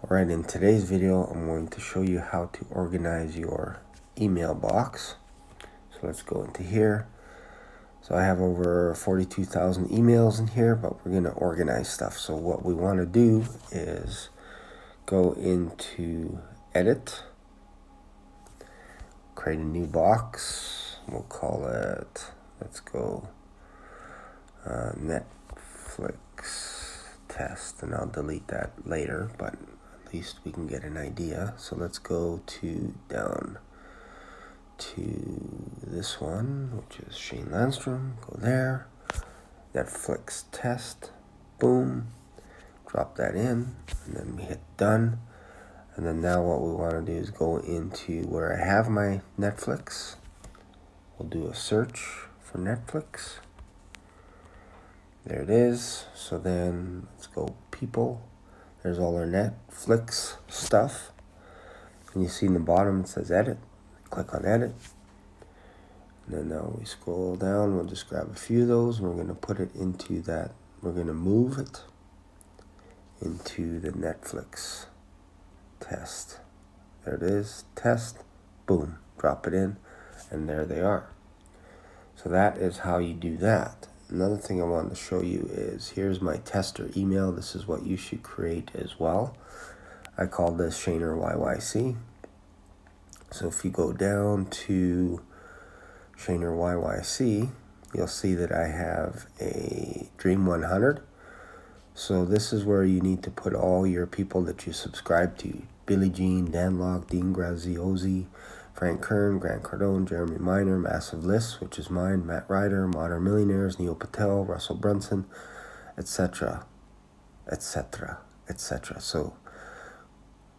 Alright, in today's video, I'm going to show you how to organize your email box. So let's go into here. So I have over 42,000 emails in here, but we're going to organize stuff. So what we want to do is go into Edit, create a new box. We'll call it, let's go Netflix test, and I'll delete that later, but at least we can get an idea. So let's go down to this one, which is Shane Landstrom. Go there, Netflix test, boom, drop that in, and then we hit done. And then now what we want to do is go into where I have my Netflix. We'll do a search for Netflix. There it is. So then let's go people. There's all our Netflix stuff. And you see in the bottom it says edit. Click on edit. And then now we scroll down. We'll just grab a few of those. And we're going to put it into that. We're going to move it into the Netflix test. There it is. Test. Boom. Drop it in. And there they are. So that is how you do that. Another thing I wanted to show you is here's my tester email. This is what you should create as well. I call this Shaner YYC. So if you go down to Shaner YYC, you'll see that I have a Dream 100. So this is where you need to put all your people that you subscribe to. Billie Jean, Dan Lok, Dean Graziosi, Frank Kern, Grant Cardone, Jeremy Minor, Massive List, which is mine, Matt Ryder, Modern Millionaires, Neil Patel, Russell Brunson, etc., etc., etc. So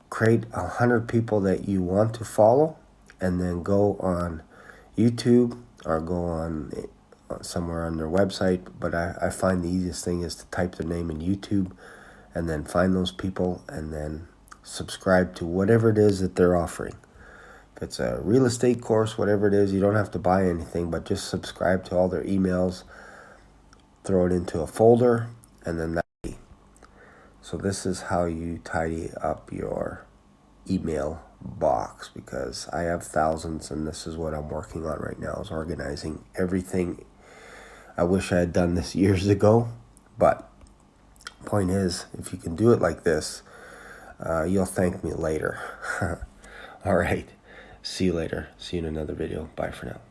create 100 people that you want to follow, and then go on YouTube or go on somewhere on their website. But I find the easiest thing is to type their name in YouTube and then find those people and then subscribe to whatever it is that they're offering. If it's a real estate course, whatever it is, you don't have to buy anything, but just subscribe to all their emails, throw it into a folder, and then that's. So this is how you tidy up your email box, because I have thousands, and this is what I'm working on right now, is organizing everything. I wish I had done this years ago, but point is, if you can do it like this, you'll thank me later. All right. See you later. See you in another video. Bye for now.